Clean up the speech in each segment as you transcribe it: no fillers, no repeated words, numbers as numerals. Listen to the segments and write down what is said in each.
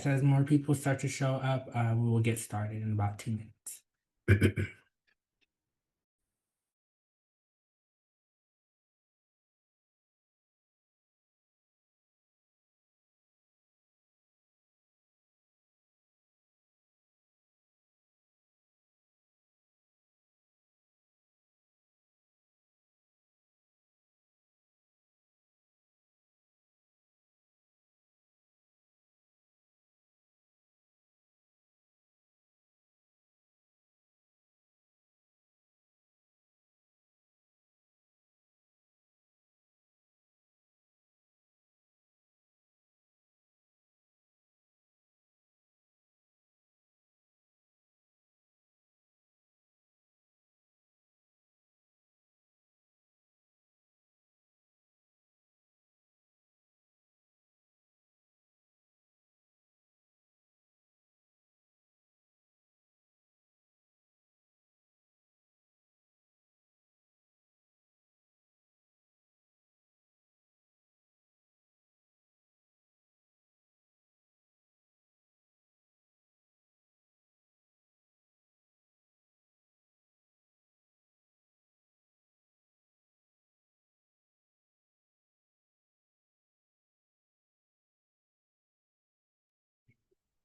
As more people start to show up, we will get started in about 2 minutes.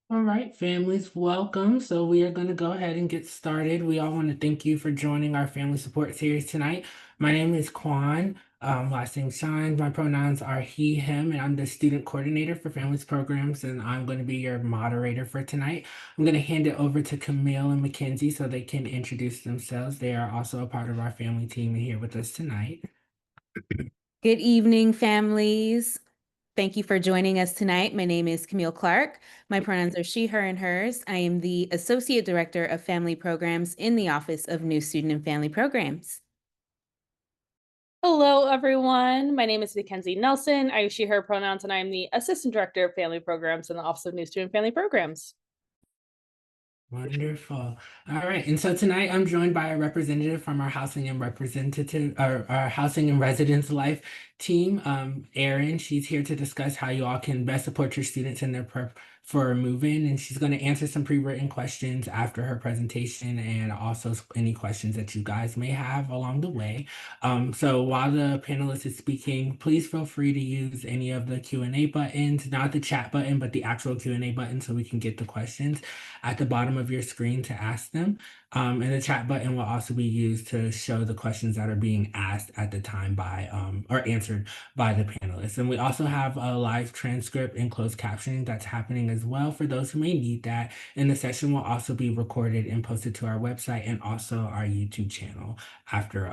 All right, families, welcome. So we are going to go ahead and get started. We all want to thank you for joining our family support series tonight. My name is Quan, last name Shines. My pronouns are he, him, and I'm the student coordinator for families programs, and I'm going to be your moderator for tonight. I'm going to hand it over to Camille and Mackenzie so they can introduce themselves. They are also a part of our family team and here with us tonight. Good evening, families. Thank you for joining us tonight. My name is Camille Clark. My pronouns are she, her, and hers. I am the Associate Director of Family Programs in the Office of New Student and Family Programs. Hello, everyone. My name is Mackenzie Nelson. I use she, her pronouns, and I am the Assistant Director of Family Programs in the Office of New Student and Family Programs. Wonderful. All right. And so tonight I'm joined by a representative from our housing and our housing and residence life team, Erin. She's here to discuss how you all can best support your students in their prep for move-in, and she's going to answer some pre-written questions after her presentation and also any questions that you guys may have along the way. So while the panelist is speaking, please feel free to use any of the Q&A buttons, not the chat button, but the actual Q&A button so we can get the questions at the bottom of your screen to ask them. And the chat button will also be used to show the questions that are being asked at the time by or answered by the panelists. And we also have a live transcript and closed captioning that's happening as well for those who may need that. And the session will also be recorded and posted to our website and also our YouTube channel after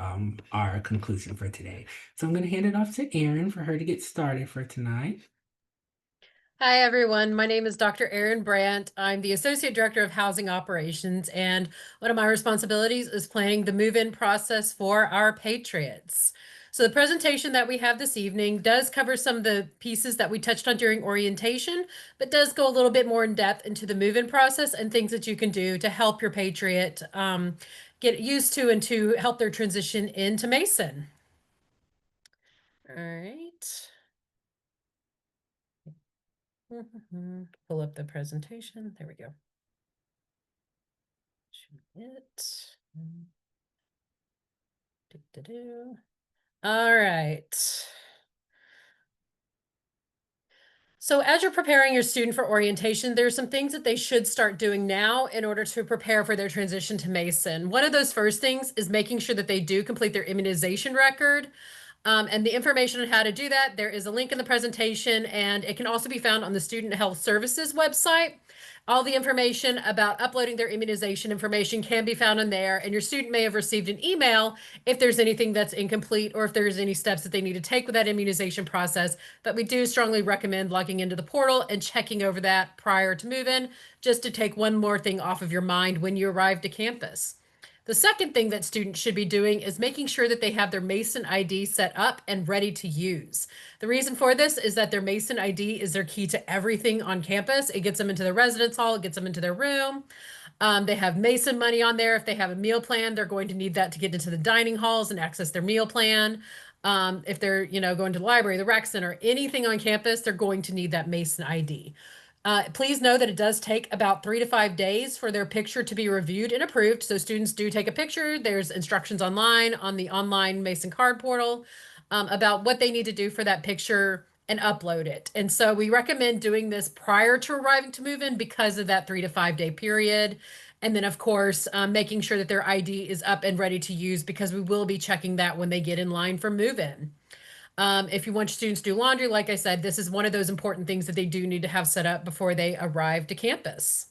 our conclusion for today. So I'm going to hand it off to Erin for her to get started for tonight. Hi, everyone. My name is Dr. Erin Brandt. I'm the Associate Director of Housing Operations, and one of my responsibilities is planning the move-in process for our Patriots. So the presentation that we have this evening does cover some of the pieces that we touched on during orientation, but does go a little bit more in depth into the move-in process and things that you can do to help your Patriot get used to and to help their transition into Mason. All right. Pull up the presentation. There we go. All right. So as you're preparing your student for orientation, there's some things that they should start doing now in order to prepare for their transition to Mason. One of those first things is making sure that they do complete their immunization record. And the information on how to do that, there is a link in the presentation, and it can also be found on the Student Health Services website. All the information about uploading their immunization information can be found in there, and your student may have received an email if there's anything that's incomplete or if there's any steps that they need to take with that immunization process. But we do strongly recommend logging into the portal and checking over that prior to move-in, just to take one more thing off of your mind when you arrive to campus. The second thing that students should be doing is making sure that they have their Mason ID set up and ready to use. The reason for this is that their Mason ID is their key to everything on campus. It gets them into their residence hall, it gets them into their room. They have Mason money on there. If they have a meal plan, they're going to need that to get into the dining halls and access their meal plan. If they're, going to the library, the rec center, anything on campus, they're going to need that Mason ID. Please know that it does take about 3 to 5 days for their picture to be reviewed and approved. So students do take a picture. There's instructions online on the online Mason card portal about what they need to do for that picture and upload it. And so we recommend doing this prior to arriving to move in because of that 3 to 5 day period. And then, of course, making sure that their ID is up and ready to use because we will be checking that when they get in line for move in. If you want your students to do laundry, like I said, this is one of those important things that they do need to have set up before they arrive to campus.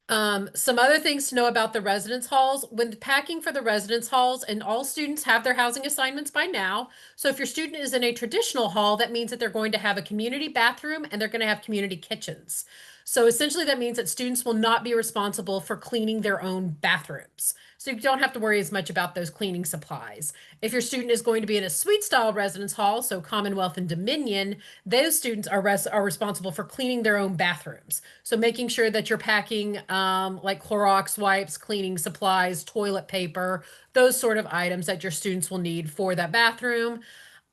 Some other things to know about the residence halls. When packing for the residence halls, and all students have their housing assignments by now. So if your student is in a traditional hall, that means that they're going to have a community bathroom and they're going to have community kitchens. So essentially that means that students will not be responsible for cleaning their own bathrooms. So you don't have to worry as much about those cleaning supplies. If your student is going to be in a suite style residence hall, so Commonwealth and Dominion, those students are responsible for cleaning their own bathrooms. So making sure that you're packing like Clorox wipes, cleaning supplies, toilet paper, those sort of items that your students will need for that bathroom.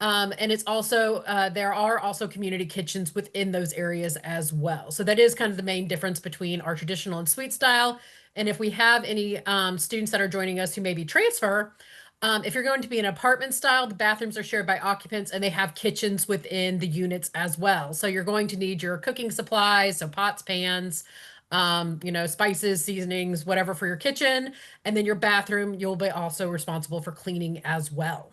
And it's also, there are also community kitchens within those areas as well. So that is kind of the main difference between our traditional and suite style. And if we have any students that are joining us who maybe transfer, if you're going to be an apartment style, the bathrooms are shared by occupants and they have kitchens within the units as well. So you're going to need your cooking supplies, so pots, pans, spices, seasonings, whatever for your kitchen. And then your bathroom, you'll be also responsible for cleaning as well.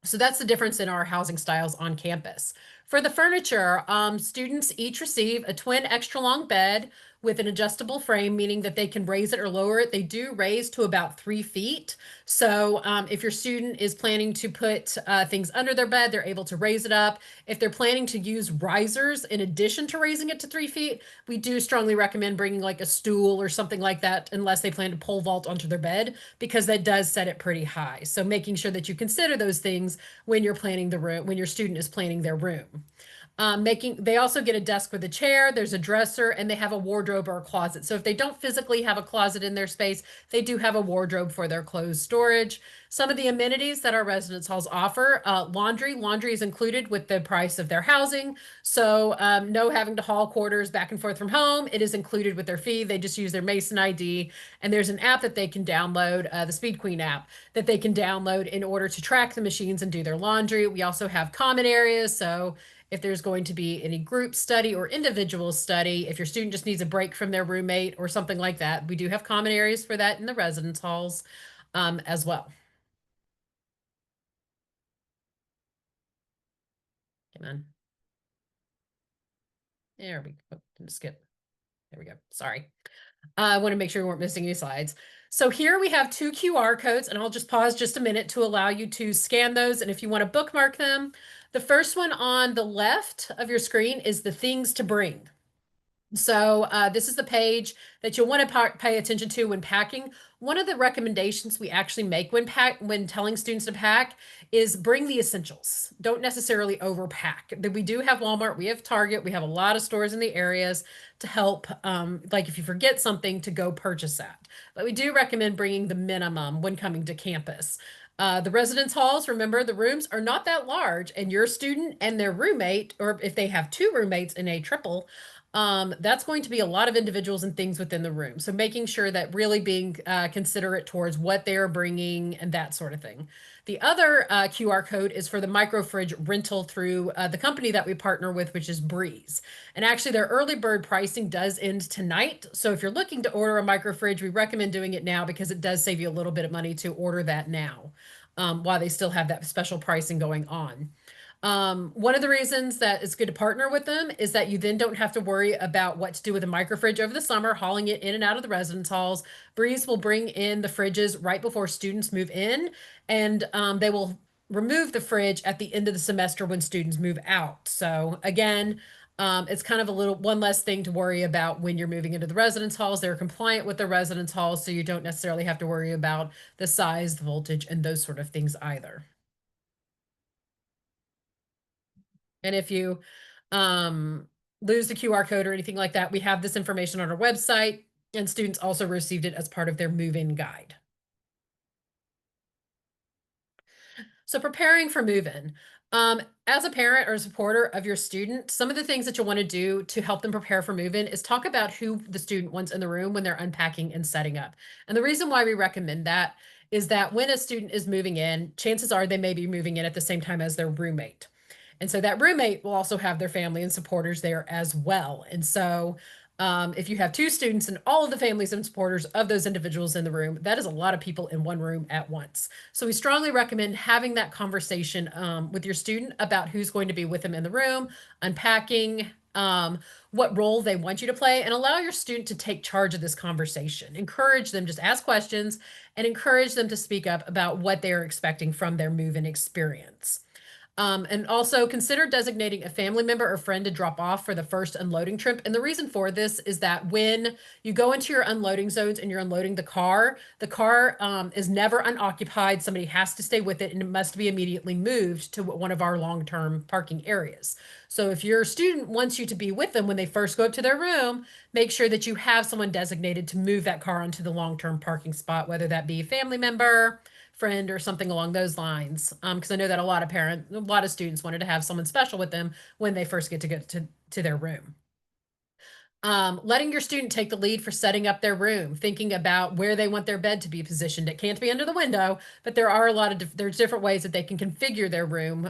So that's the difference in our housing styles on campus. For the furniture, students each receive a twin extra long bed with an adjustable frame, meaning that they can raise it or lower it. They do raise to about 3 feet. So if your student is planning to put things under their bed, they're able to raise it up. If they're planning to use risers in addition to raising it to 3 feet, we do strongly recommend bringing like a stool or something like that, unless they plan to pole vault onto their bed, because that does set it pretty high. So making sure that you consider those things when you're planning the room, when your student is planning their room. They also get a desk with a chair, there's a dresser, and they have a wardrobe or a closet. So if they don't physically have a closet in their space, they do have a wardrobe for their clothes storage. Some of the amenities that our residence halls offer, laundry. Laundry is included with the price of their housing. So no having to haul quarters back and forth from home. It is included with their fee. They just use their Mason ID. And there's an app that they can download, the Speed Queen app, that they can download in order to track the machines and do their laundry. We also have common areas. So if there's going to be any group study or individual study, if your student just needs a break from their roommate or something like that, we do have common areas for that in the residence halls as well. Come on. There we go. Didn't skip. There we go. Sorry. I want to make sure we weren't missing any slides. So here we have 2 QR codes, and I'll just pause just a minute to allow you to scan those. And if you want to bookmark them, the first one on the left of your screen is the things to bring. So this is the page that you'll want to pay attention to when packing. One of the recommendations we actually make when telling students to pack is bring the essentials. Don't necessarily overpack. We do have Walmart, we have Target, we have a lot of stores in the areas to help, like if you forget something, to go purchase that. But we do recommend bringing the minimum when coming to campus. The residence halls, remember, the rooms are not that large, and your student and their roommate, or if they have 2 roommates in a triple, that's going to be a lot of individuals and things within the room. So making sure that really being considerate towards what they're bringing and that sort of thing. The other QR code is for the micro fridge rental through the company that we partner with, which is Breeze. And actually their early bird pricing does end tonight. So if you're looking to order a micro fridge, we recommend doing it now because it does save you a little bit of money to order that now while they still have that special pricing going on. One of the reasons that it's good to partner with them is that you then don't have to worry about what to do with a microfridge over the summer, hauling it in and out of the residence halls. Breeze will bring in the fridges right before students move in, and they will remove the fridge at the end of the semester when students move out. So again, it's kind of one less thing to worry about when you're moving into the residence halls. They're compliant with the residence halls, so you don't necessarily have to worry about the size, the voltage, and those sort of things either. And if you lose the QR code or anything like that, we have this information on our website, and students also received it as part of their move-in guide. So preparing for move-in. As a parent or a supporter of your student, some of the things that you'll want to do to help them prepare for move-in is talk about who the student wants in the room when they're unpacking and setting up. And the reason why we recommend that is that when a student is moving in, chances are they may be moving in at the same time as their roommate. And so that roommate will also have their family and supporters there as well. And so if you have two students and all of the families and supporters of those individuals in the room, that is a lot of people in one room at once. So we strongly recommend having that conversation with your student about who's going to be with them in the room, unpacking, what role they want you to play, and allow your student to take charge of this conversation. Encourage them, just ask questions and encourage them to speak up about what they're expecting from their move-in experience. And also consider designating a family member or friend to drop off for the first unloading trip. And the reason for this is that when you go into your unloading zones and you're unloading the car is never unoccupied. Somebody has to stay with it and it must be immediately moved to one of our long-term parking areas. So if your student wants you to be with them when they first go up to their room, make sure that you have someone designated to move that car onto the long-term parking spot, whether that be a family member, friend, or something along those lines. Because I know that a lot of students wanted to have someone special with them when they first get to their room. Letting your student take the lead for setting up their room, thinking about where they want their bed to be positioned. It can't be under the window, but there are a lot of there's different ways that they can configure their room,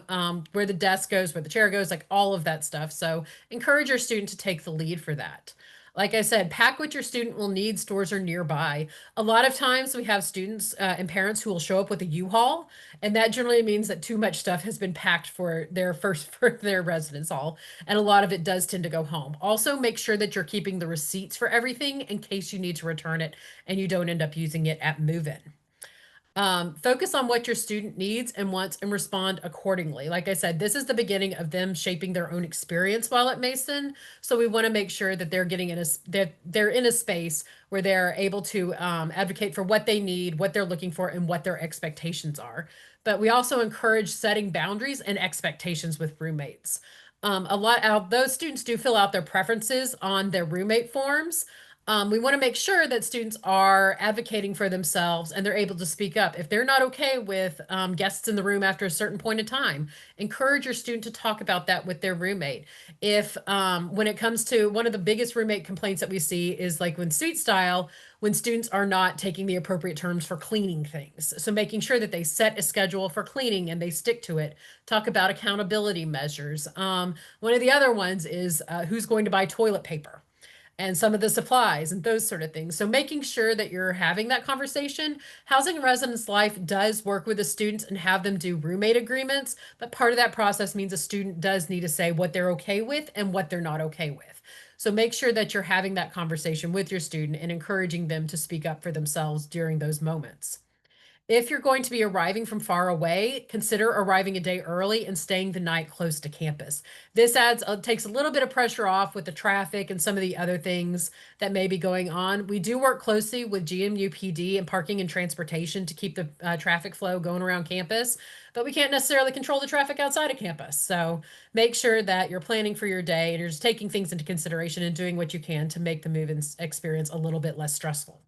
where the desk goes, where the chair goes, like all of that stuff. So encourage your student to take the lead for that. Like I said, pack what your student will need. Stores are nearby. A lot of times we have students and parents who will show up with a U-Haul, and that generally means that too much stuff has been packed for their residence hall, and a lot of it does tend to go home. Also, make sure that you're keeping the receipts for everything in case you need to return it and you don't end up using it at move-in. Focus on what your student needs and wants and respond accordingly. Like I said, this is the beginning of them shaping their own experience while at Mason. So we want to make sure that they're getting that they're in a space where they're able to advocate for what they need, what they're looking for, and what their expectations are. But we also encourage setting boundaries and expectations with roommates. Those students do fill out their preferences on their roommate forms. We want to make sure that students are advocating for themselves and they're able to speak up. If they're not okay with guests in the room after a certain point in time, encourage your student to talk about that with their roommate. If when it comes to one of the biggest roommate complaints that we see is like when suite style, when students are not taking the appropriate terms for cleaning things. So making sure that they set a schedule for cleaning and they stick to it. Talk about accountability measures. One of the other ones is who's going to buy toilet paper and some of the supplies and those sort of things. So making sure that you're having that conversation. Housing and residence life does work with the students and have them do roommate agreements, but part of that process means a student does need to say what they're okay with and what they're not okay with. So make sure that you're having that conversation with your student and encouraging them to speak up for themselves during those moments. If you're going to be arriving from far away, consider arriving a day early and staying the night close to campus. This takes a little bit of pressure off with the traffic and some of the other things that may be going on. We do work closely with GMU PD and parking and transportation to keep the traffic flow going around campus, but we can't necessarily control the traffic outside of campus. So make sure that you're planning for your day and you're just taking things into consideration and doing what you can to make the move-in experience a little bit less stressful.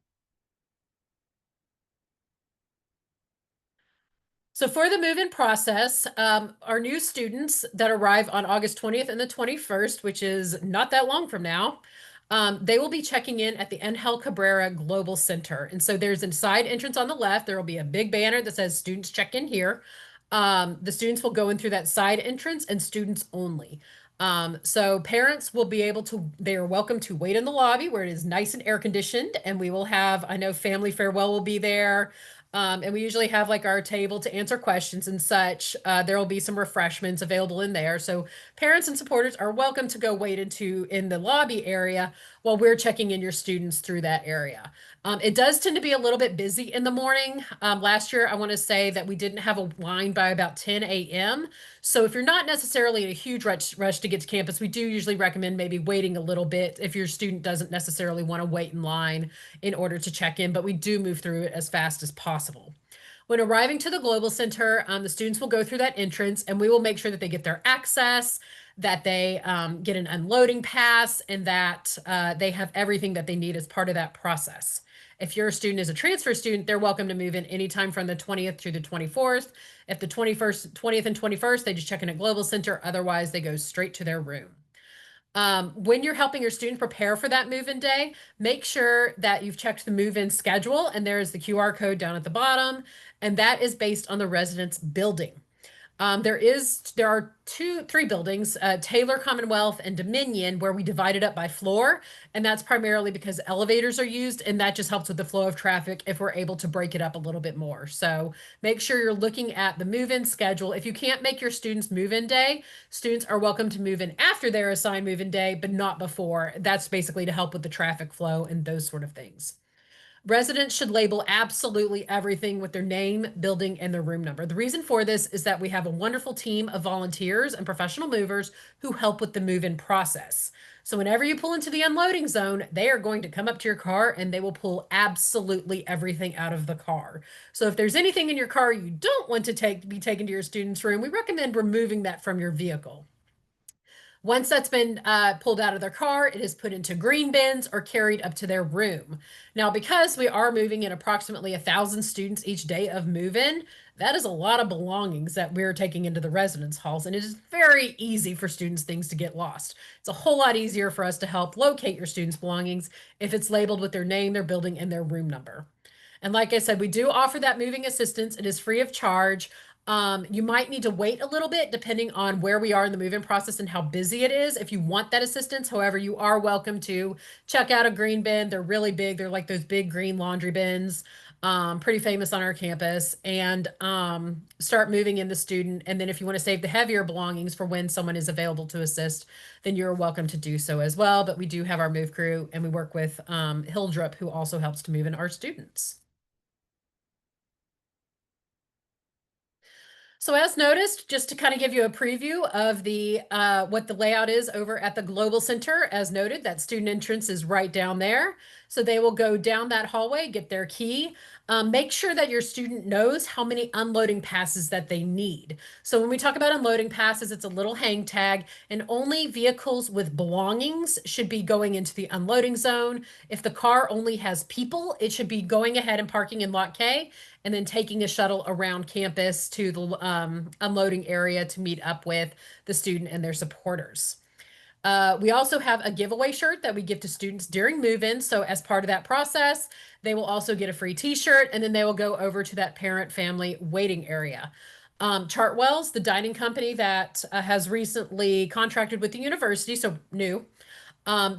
So for the move-in process, our new students that arrive on August 20th and the 21st, which is not that long from now, they will be checking in at the Angel Cabrera Global Center. And so there's a side entrance on the left. There will be a big banner that says students check in here. The students will go in through that side entrance and students only. So parents will be able to, they are welcome to wait in the lobby where it is nice and air conditioned. And we will have, I know Family Farewell will be there. And we usually have like our table to answer questions and such. There will be some refreshments available in there. So parents and supporters are welcome to go wait in the lobby area while we're checking in your students through that area. It does tend to be a little bit busy in the morning. Last year, I want to say that we didn't have a line by about 10 a.m. So if you're not necessarily in a huge rush to get to campus, we do usually recommend maybe waiting a little bit if your student doesn't necessarily want to wait in line in order to check in, but we do move through it as fast as possible. When arriving to the Global Center, the students will go through that entrance and we will make sure that they get their access, that they get an unloading pass, and that they have everything that they need as part of that process. If your student is a transfer student, they're welcome to move in anytime from the 20th through the 24th. If the 21st, 20th and 21st, they just check in at Global Center. Otherwise, they go straight to their room. When you're helping your student prepare for that move-in day, make sure that you've checked the move-in schedule, and there is the QR code down at the bottom, and that is based on the residence building. There are three buildings, Taylor, Commonwealth, and Dominion, where we divide it up by floor. And that's primarily because elevators are used, and that just helps with the flow of traffic if we're able to break it up a little bit more. So make sure you're looking at the move-in schedule. If you can't make your students move-in day, students are welcome to move in after their assigned move-in day, but not before. That's basically to help with the traffic flow and those sort of things. Residents should label absolutely everything with their name, building, and their room number. The reason for this is that we have a wonderful team of volunteers and professional movers who help with the move-in process. So whenever you pull into the unloading zone, they are going to come up to your car and they will pull absolutely everything out of the car. So if there's anything in your car you don't want to be taken to your student's room, we recommend removing that from your vehicle. Once that's been pulled out of their car, it is put into green bins or carried up to their room. Now, because we are moving in approximately 1,000 students each day of move-in, that is a lot of belongings that we're taking into the residence halls, and it is very easy for students' things to get lost. It's a whole lot easier for us to help locate your students' belongings if it's labeled with their name, their building, and their room number. And like I said, we do offer that moving assistance. It is free of charge. You might need to wait a little bit depending on where we are in the move-in process and how busy it is if you want that assistance. However, you are welcome to check out a green bin. They're really big. They're like those big green laundry bins, pretty famous on our campus, and start moving in the student. And then if you want to save the heavier belongings for when someone is available to assist, then you're welcome to do so as well. But we do have our move crew, and we work with Hildrup, who also helps to move in our students. So as noticed, just to kind of give you a preview of the what the layout is over at the Global Center, as noted, that student entrance is right down there. So they will go down that hallway, get their key. Make sure that your student knows how many unloading passes that they need. So when we talk about unloading passes, it's a little hang tag, and only vehicles with belongings should be going into the unloading zone. If the car only has people, it should be going ahead and parking in lot K, and then taking a shuttle around campus to the unloading area to meet up with the student and their supporters. We also have a giveaway shirt that we give to students during move-in. So as part of that process, they will also get a free t-shirt, and then they will go over to that parent family waiting area. Chartwell's, the dining company that has recently contracted with the university, so new,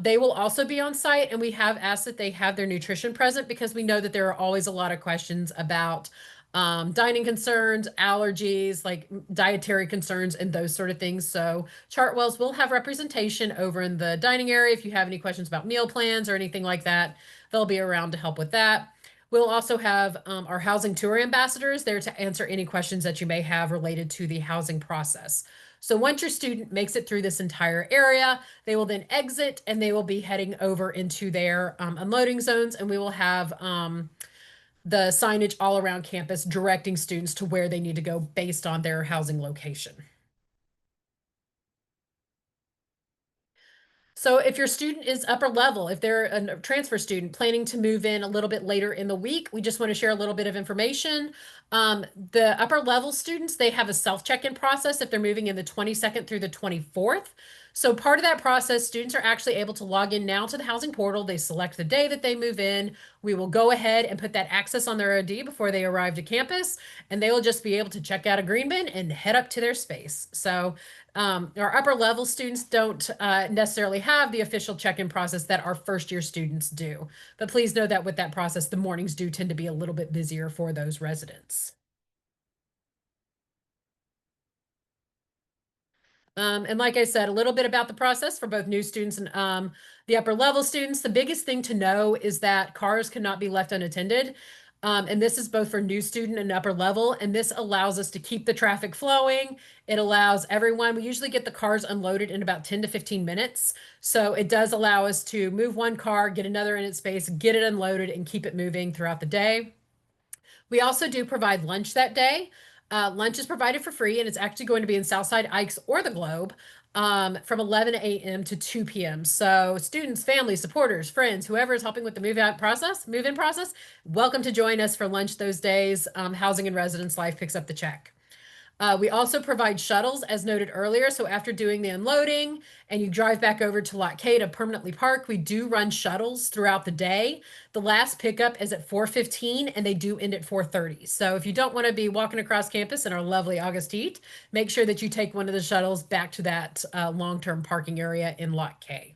they will also be on site, and we have asked that they have their nutrition present because we know that there are always a lot of questions about dining concerns, allergies, like dietary concerns, and those sort of things. So Chartwells will have representation over in the dining area. If you have any questions about meal plans or anything like that, they'll be around to help with that. We'll also have our housing tour ambassadors there to answer any questions that you may have related to the housing process. So once your student makes it through this entire area, they will then exit and they will be heading over into their unloading zones, and we will have the signage all around campus directing students to where they need to go based on their housing location. So if your student is upper level, if they're a transfer student planning to move in a little bit later in the week, we just want to share a little bit of information. The upper level students, they have a self check-in process if they're moving in the 22nd through the 24th. So part of that process, students are actually able to log in now to the housing portal. They select the day that they move in. We will go ahead and put that access on their ID before they arrive to campus, and they will just be able to check out a green bin and head up to their space. So our upper level students don't necessarily have the official check-in process that our first year students do. But please know that with that process, the mornings do tend to be a little bit busier for those residents. And like I said, a little bit about the process for both new students and the upper level students. The biggest thing to know is that cars cannot be left unattended. And this is both for new student and upper level. And this allows us to keep the traffic flowing. It allows everyone, we usually get the cars unloaded in about 10 to 15 minutes. So it does allow us to move one car, get another in its space, get it unloaded, and keep it moving throughout the day. We also do provide lunch that day. Lunch is provided for free, and it's actually going to be in Southside Ike's or the Globe. from 11 a.m. to 2 p.m. So students, families, supporters, friends, whoever is helping with the move-in process, welcome to join us for lunch those days. Housing and Residence Life picks up the check. We also provide shuttles, as noted earlier. So after doing the unloading and you drive back over to Lot K to permanently park, we do run shuttles throughout the day. The last pickup is at 4:15 and they do end at 4:30. So if you don't want to be walking across campus in our lovely August heat, make sure that you take one of the shuttles back to that long-term parking area in Lot K.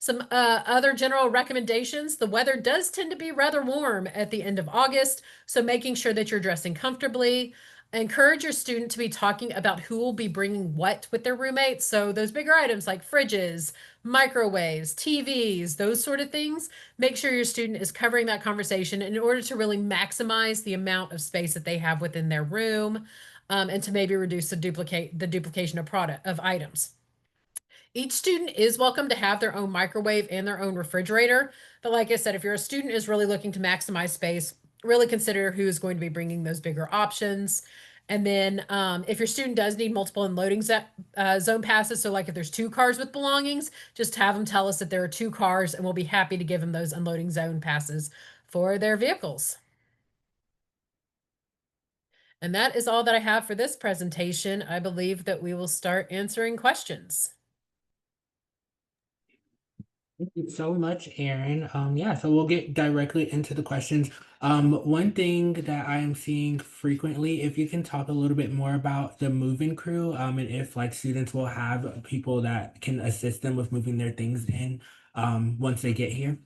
Some other general recommendations. The weather does tend to be rather warm at the end of August, so making sure that you're dressing comfortably. Encourage your student to be talking about who will be bringing what with their roommates. So those bigger items like fridges, microwaves, TVs, those sort of things. Make sure your student is covering that conversation in order to really maximize the amount of space that they have within their room, and to maybe reduce the duplication of items. Each student is welcome to have their own microwave and their own refrigerator. But like I said, if your student is really looking to maximize space, really consider who is going to be bringing those bigger options. And then if your student does need multiple unloading zone passes, so like if there's 2 cars with belongings, just have them tell us that there are 2 cars and we'll be happy to give them those unloading zone passes for their vehicles. And that is all that I have for this presentation. I believe that we will start answering questions. Thank you so much, Erin. Yeah, so we'll get directly into the questions. One thing that I am seeing frequently, if you can talk a little bit more about the moving crew, and if like students will have people that can assist them with moving their things in, once they get here.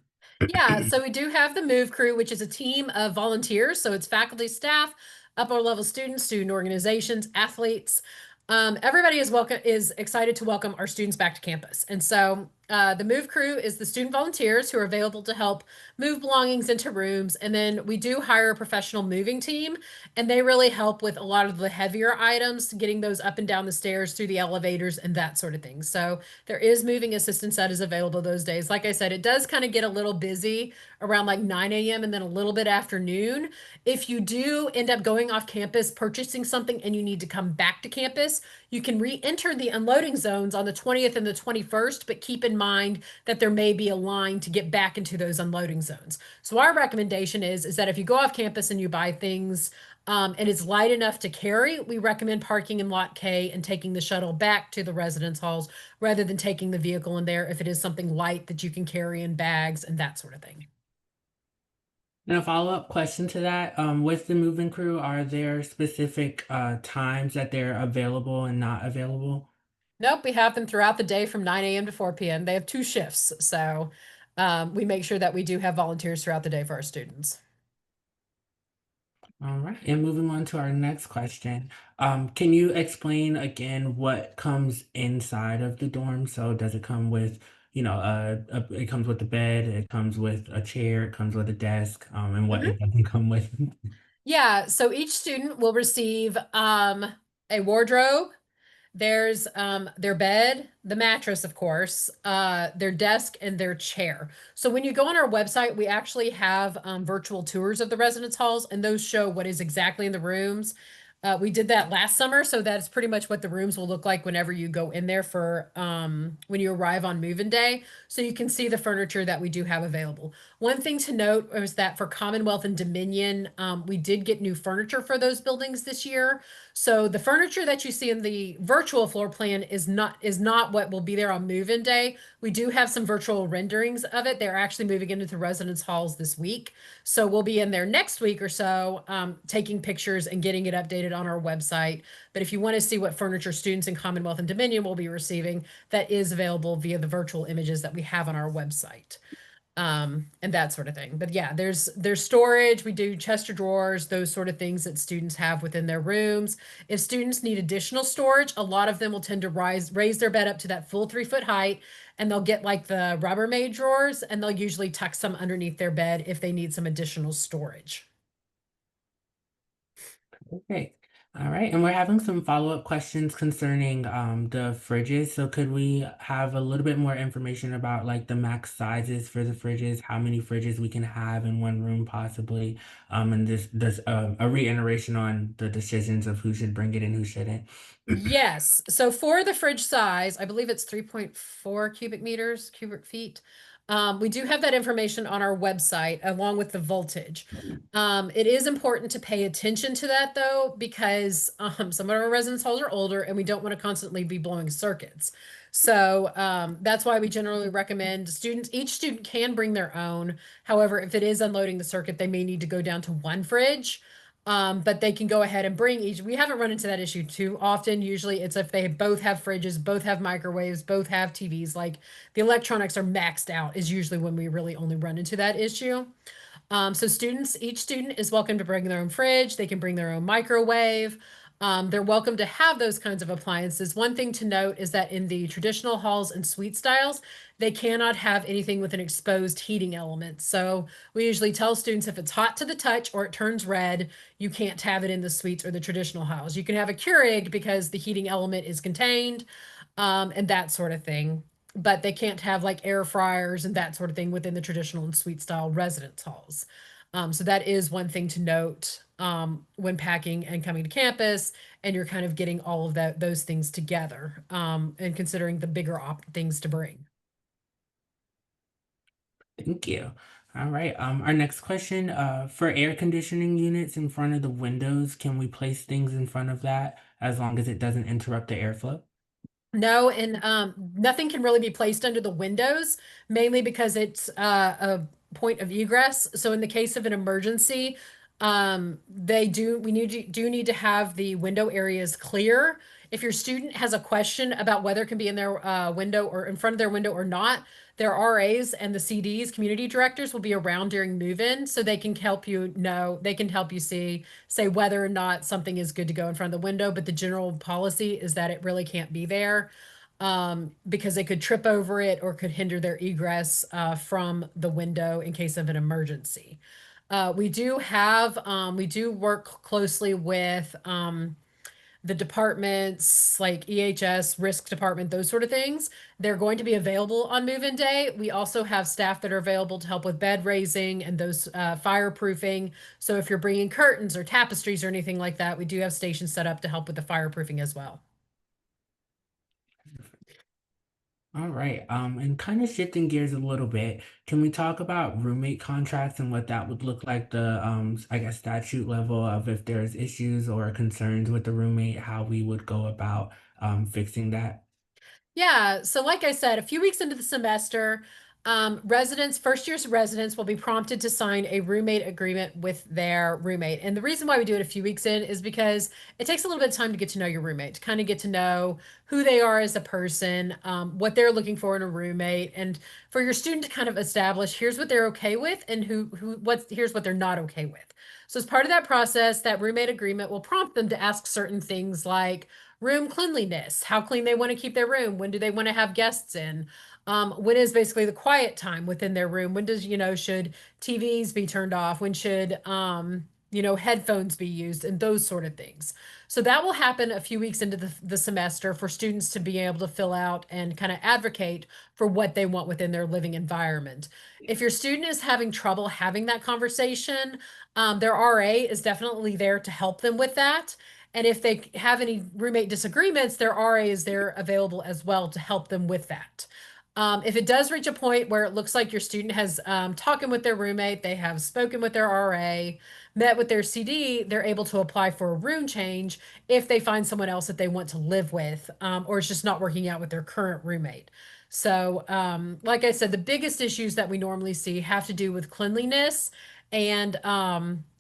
Yeah, so we do have the Move Crew, which is a team of volunteers. So it's faculty, staff, upper level students, student organizations, athletes. Everybody is excited to welcome our students back to campus. And so the Move Crew is the student volunteers who are available to help move belongings into rooms. And then we do hire a professional moving team, and they really help with a lot of the heavier items, getting those up and down the stairs through the elevators and that sort of thing. So there is moving assistance that is available those days. Like I said, it does kind of get a little busy around like 9 a.m. and then a little bit afternoon. If you do end up going off campus, purchasing something, and you need to come back to campus, you can re-enter the unloading zones on the 20th and the 21st, but keep in mind that there may be a line to get back into those unloading zones. So our recommendation is that if you go off campus and you buy things, and it's light enough to carry, we recommend parking in Lot K and taking the shuttle back to the residence halls rather than taking the vehicle in there if it is something light that you can carry in bags and that sort of thing. And a follow-up question to that, with the moving crew, are there specific times that they're available and not available? Nope, we have them throughout the day from 9 a.m. to 4 p.m. They have 2 shifts. So we make sure that we do have volunteers throughout the day for our students. All right, and moving on to our next question. Can you explain again what comes inside of the dorm? So does it come with, it comes with the bed, it comes with a chair, it comes with a desk, and what it doesn't come with? Yeah, so each student will receive a wardrobe. There's their bed, the mattress, of course, their desk, and their chair. So when you go on our website, we actually have virtual tours of the residence halls, and those show what is exactly in the rooms. We did that last summer, so that's pretty much what the rooms will look like whenever you go in there for when you arrive on move-in day. So you can see the furniture that we do have available. One thing to note is that for Commonwealth and Dominion, we did get new furniture for those buildings this year. So the furniture that you see in the virtual floor plan is not what will be there on move-in day. We do have some virtual renderings of it. They're actually moving into the residence halls this week. So we'll be in there next week or so, taking pictures and getting it updated on our website. But if you want to see what furniture students in Commonwealth and Dominion will be receiving, that is available via the virtual images that we have on our website. And that sort of thing. But yeah, there's storage. We do chest of drawers, those sort of things that students have within their rooms. If students need additional storage, a lot of them will tend to raise their bed up to that full 3-foot height, and they'll get like the Rubbermaid drawers, and they'll usually tuck some underneath their bed if they need some additional storage. Okay. All right, and we're having some follow-up questions concerning the fridges. So could we have a little bit more information about like the max sizes for the fridges, how many fridges we can have in one room possibly, and this a reiteration on the decisions of who should bring it and who shouldn't. Yes. So for the fridge size, I believe it's 3.4 cubic meters, cubic feet. We do have that information on our website along with the voltage. It is important to pay attention to that though, because some of our residence halls are older and we don't want to constantly be blowing circuits. So that's why we generally recommend students, each student can bring their own. However, if it is unloading the circuit, they may need to go down to one fridge. But they can go ahead and bring each. We haven't run into that issue too often. Usually it's if they both have fridges, both have microwaves, both have TVs, like the electronics are maxed out is usually when we really only run into that issue. So each student is welcome to bring their own fridge. They can bring their own microwave. They're welcome to have those kinds of appliances. One thing to note is that in the traditional halls and suite styles, they cannot have anything with an exposed heating element. So we usually tell students if it's hot to the touch or it turns red, you can't have it in the suites or the traditional halls. You can have a Keurig because the heating element is contained, and that sort of thing. But they can't have like air fryers and that sort of thing within the traditional and suite style residence halls. So that is one thing to note when packing and coming to campus, and you're kind of getting all of those things together and considering the bigger things to bring. Thank you. All right. Our next question, for air conditioning units in front of the windows, can we place things in front of that as long as it doesn't interrupt the airflow? No, and nothing can really be placed under the windows, mainly because it's a point of egress. So in the case of an emergency, we do need to have the window areas clear. If your student has a question about whether it can be in their window or in front of their window or not, their RAs and the CDs, community directors, will be around during move-in, so they can help you know, they can help you say whether or not something is good to go in front of the window. But the general policy is that it really can't be there because they could trip over it or could hinder their egress from the window in case of an emergency. We do work closely with the departments like EHS, risk department, those sort of things. They're going to be available on move-in day. We also have staff that are available to help with bed raising and those fireproofing. So if you're bringing curtains or tapestries or anything like that, we do have stations set up to help with the fireproofing as well. All right. And kind of shifting gears a little bit, can we talk about roommate contracts and what that would look like, the I guess statute level of if there's issues or concerns with the roommate, how we would go about fixing that? Yeah, so like I said, a few weeks into the semester, first year's residents will be prompted to sign a roommate agreement with their roommate. And the reason why we do it a few weeks in is because it takes a little bit of time to get to know your roommate, to kind of get to know who they are as a person, what they're looking for in a roommate, and for your student to kind of establish here's what they're okay with and here's what they're not okay with. So as part of that process, that roommate agreement will prompt them to ask certain things like room cleanliness, how clean they want to keep their room, when do they want to have guests in, when is basically the quiet time within their room, when does, should TVs be turned off, when should, headphones be used, and those sort of things. So that will happen a few weeks into the semester for students to be able to fill out and kind of advocate for what they want within their living environment. If your student is having trouble having that conversation, their RA is definitely there to help them with that. And if they have any roommate disagreements, their RA is there available as well to help them with that. If it does reach a point where it looks like your student has talking with their roommate, they have spoken with their RA, met with their CD, they're able to apply for a room change if they find someone else that they want to live with, or it's just not working out with their current roommate. So, like I said, the biggest issues that we normally see have to do with cleanliness and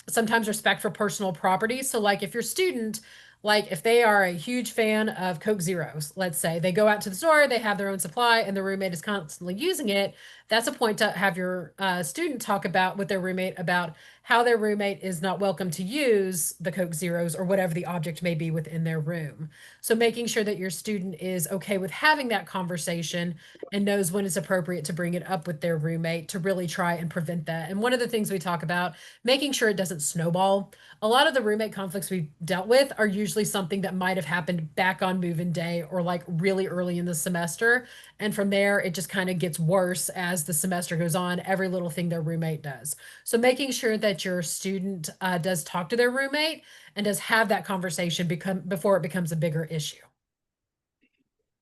sometimes respect for personal property. So like if your student, like if they are a huge fan of Coke Zeros, let's say they go out to the store, they have their own supply and the roommate is constantly using it, that's a point to have your student talk about with their roommate about how their roommate is not welcome to use the Coke Zeros or whatever the object may be within their room. So making sure that your student is okay with having that conversation and knows when it's appropriate to bring it up with their roommate to really try and prevent that. And one of the things we talk about, making sure it doesn't snowball. A lot of the roommate conflicts we've dealt with are usually something that might have happened back on move-in day or like really early in the semester. And from there, it just kind of gets worse as the semester goes on, every little thing their roommate does. So making sure that your student does talk to their roommate and does have that conversation before it becomes a bigger issue.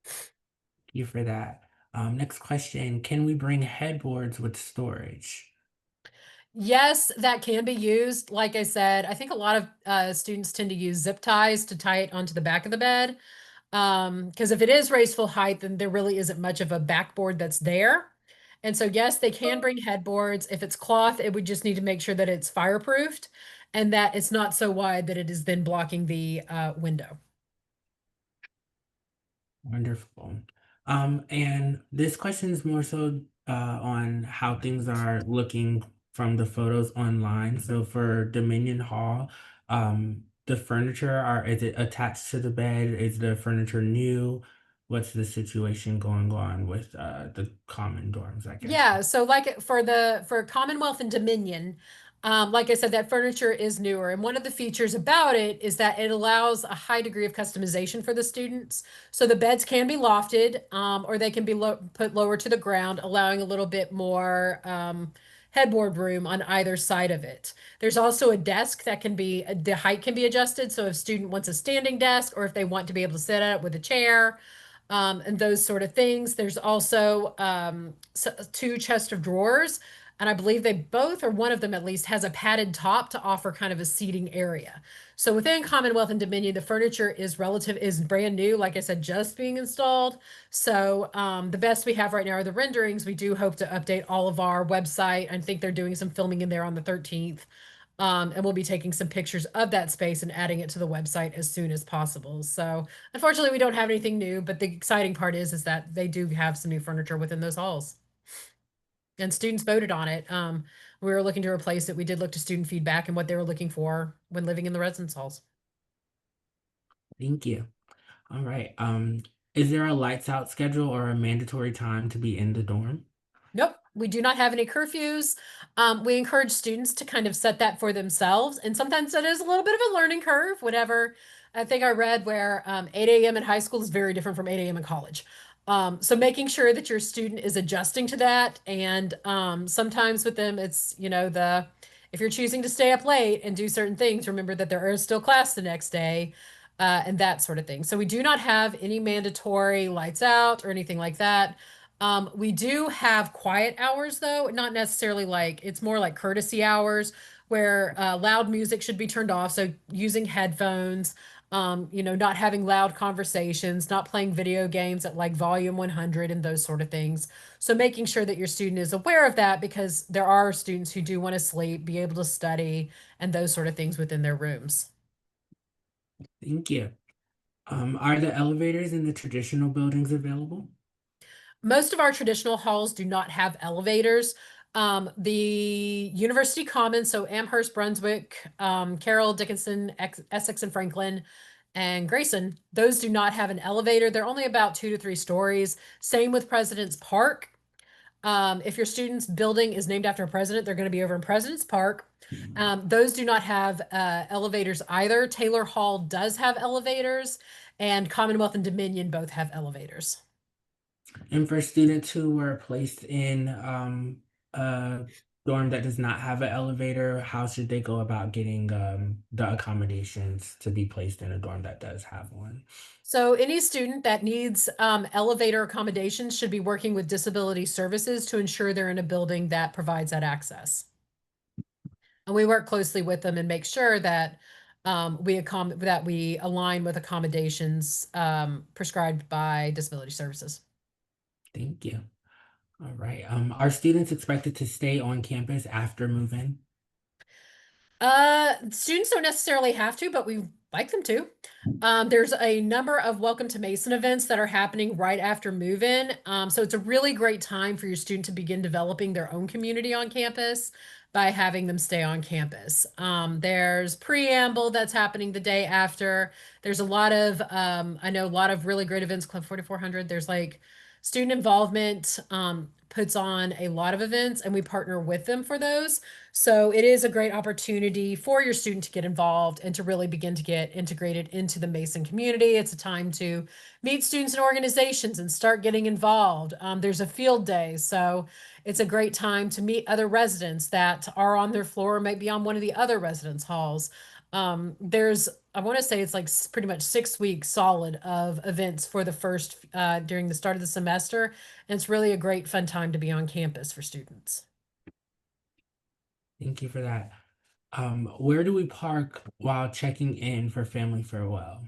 Thank you for that. Next question, can we bring headboards with storage? Yes, that can be used. Like I said, I think a lot of students tend to use zip ties to tie it onto the back of the bed. Because if it is raised full height, then there really isn't much of a backboard that's there. And so, yes, they can bring headboards. If it's cloth, it would just need to make sure that it's fireproofed and that it's not so wide that it is then blocking the window. Wonderful. And this question is more so on how things are looking from the photos online. So for Dominion Hall, the furniture is it attached to the bed? Is the furniture new? What's the situation going on with the common dorms, I guess? Yeah, so like for Commonwealth and Dominion, like I said, that furniture is newer, and one of the features about it is that it allows a high degree of customization for the students. So the beds can be lofted, or they can be put lower to the ground, allowing a little bit more headboard room on either side of it. There's also a desk that can be the height can be adjusted. So if a student wants a standing desk, or if they want to be able to sit at it with a chair and those sort of things. There's also two chest of drawers, and I believe they both, or one of them at least, has a padded top to offer kind of a seating area. So within Commonwealth and Dominion, the furniture is brand new, like I said, just being installed. So the best we have right now are the renderings. We do hope to update all of our website. I think they're doing some filming in there on the 13th. And we'll be taking some pictures of that space and adding it to the website as soon as possible. So unfortunately, we don't have anything new, but the exciting part is that they do have some new furniture within those halls. And students voted on it. We were looking to replace it. We did look to student feedback and what they were looking for when living in the residence halls. Thank you. All right. Is there a lights out schedule or a mandatory time to be in the dorm? Nope, we do not have any curfews. We encourage students to kind of set that for themselves. And sometimes that is a little bit of a learning curve, whatever. I think I read where 8 a.m. in high school is very different from 8 a.m. in college. So making sure that your student is adjusting to that. And sometimes with them, it's, if you're choosing to stay up late and do certain things, remember that there is still class the next day and that sort of thing. So we do not have any mandatory lights out or anything like that. We do have quiet hours though, not necessarily it's more like courtesy hours where loud music should be turned off. So using headphones, not having loud conversations, not playing video games at like volume 100 and those sort of things. So making sure that your student is aware of that because there are students who do want to sleep, be able to study and those sort of things within their rooms. Thank you. Are the elevators in the traditional buildings available? Most of our traditional halls do not have elevators. The University Commons, so Amherst, Brunswick, Carroll, Dickinson, Essex, and Franklin, and Grayson, those do not have an elevator. They're only about 2 to 3 stories. Same with President's Park. If your student's building is named after a president, they're going to be over in President's Park. Those do not have elevators either. Taylor Hall does have elevators, and Commonwealth and Dominion both have elevators. And for students who were placed in a dorm that does not have an elevator, how should they go about getting the accommodations to be placed in a dorm that does have one? So any student that needs elevator accommodations should be working with disability services to ensure they're in a building that provides that access. And we work closely with them and make sure that we align with accommodations prescribed by disability services. Thank you. All right. Are students expected to stay on campus after move-in? Students don't necessarily have to, but we like them to. There's a number of Welcome to Mason events that are happening right after move-in. So it's a really great time for your student to begin developing their own community on campus by having them stay on campus. There's preamble that's happening the day after. There's a lot of, I know a lot of really great events, Club 4400. There's like student involvement, puts on a lot of events and we partner with them for those. So it is a great opportunity for your student to get involved and to really begin to get integrated into the Mason community. It's a time to meet students and organizations and start getting involved. There's a field day, so it's a great time to meet other residents that are on their floor, or might be on one of the other residence halls. There's, I want to say it's like pretty much 6 weeks solid of events for the first, during the start of the semester. And it's really a great fun time to be on campus for students. Thank you for that. Where do we park while checking in for family farewell?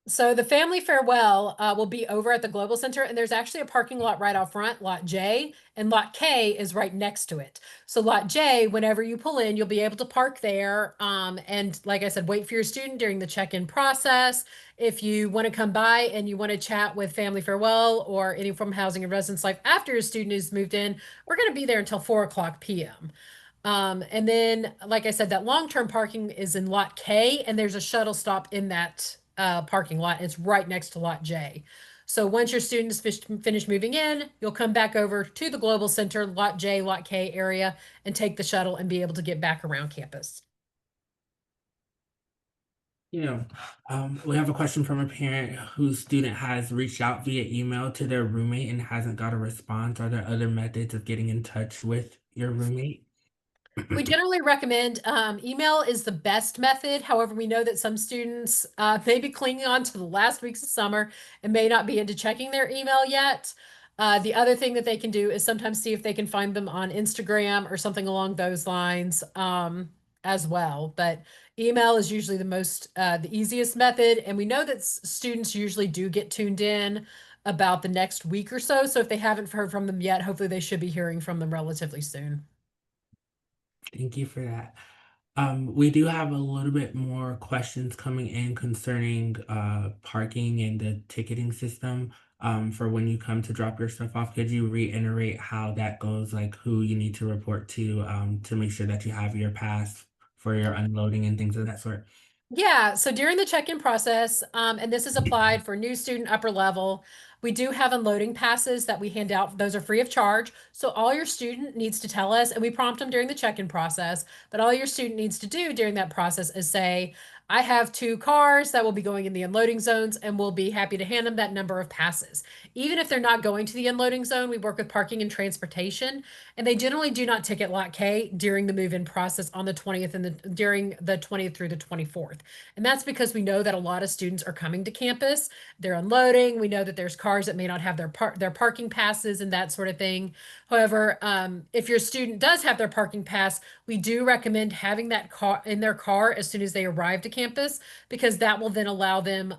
So the family farewell will be over at the Global Center, and there's actually a parking lot right out front, Lot J, and Lot K is right next to it. So Lot J, whenever you pull in, you'll be able to park there. And like I said, wait for your student during the check-in process. If you want to come by and you want to chat with family farewell or any from Housing and Residence Life after your student is moved in, we're going to be there until 4:00 p.m. And then, like I said, that long-term parking is in Lot K, and there's a shuttle stop in that parking lot. It's right next to Lot J. So once your students finish moving in, you'll come back over to the Global Center, Lot J, Lot K area, and take the shuttle and be able to get back around campus. We have a question from a parent whose student has reached out via email to their roommate and hasn't got a response. Are there other methods of getting in touch with your roommate? We generally recommend email is the best method. However, we know that some students may be clinging on to the last weeks of summer and may not be into checking their email yet. The other thing that they can do is sometimes see if they can find them on Instagram or something along those lines as well. But email is usually the easiest method. And we know that students usually do get tuned in about the next week or so. So if they haven't heard from them yet, hopefully they should be hearing from them relatively soon. Thank you for that. We do have a little bit more questions coming in concerning parking and the ticketing system for when you come to drop your stuff off. Could you reiterate how that goes, like who you need to report to make sure that you have your pass for your unloading and things of that sort? Yeah, so during the check-in process, and this is applied for new student upper level, we do have unloading passes that we hand out. Those are free of charge. So all your student needs to tell us, and we prompt them during the check-in process, but all your student needs to do during that process is say, I have 2 cars that will be going in the unloading zones, and we'll be happy to hand them that number of passes. Even if they're not going to the unloading zone, we work with parking and transportation, and they generally do not ticket Lot K during the move-in process on the 20th and during the 20th through the 24th. And that's because we know that a lot of students are coming to campus, they're unloading. We know that there's cars that may not have their parking passes and that sort of thing. However, if your student does have their parking pass, we do recommend having that car in their car as soon as they arrive to campus, because that will then allow them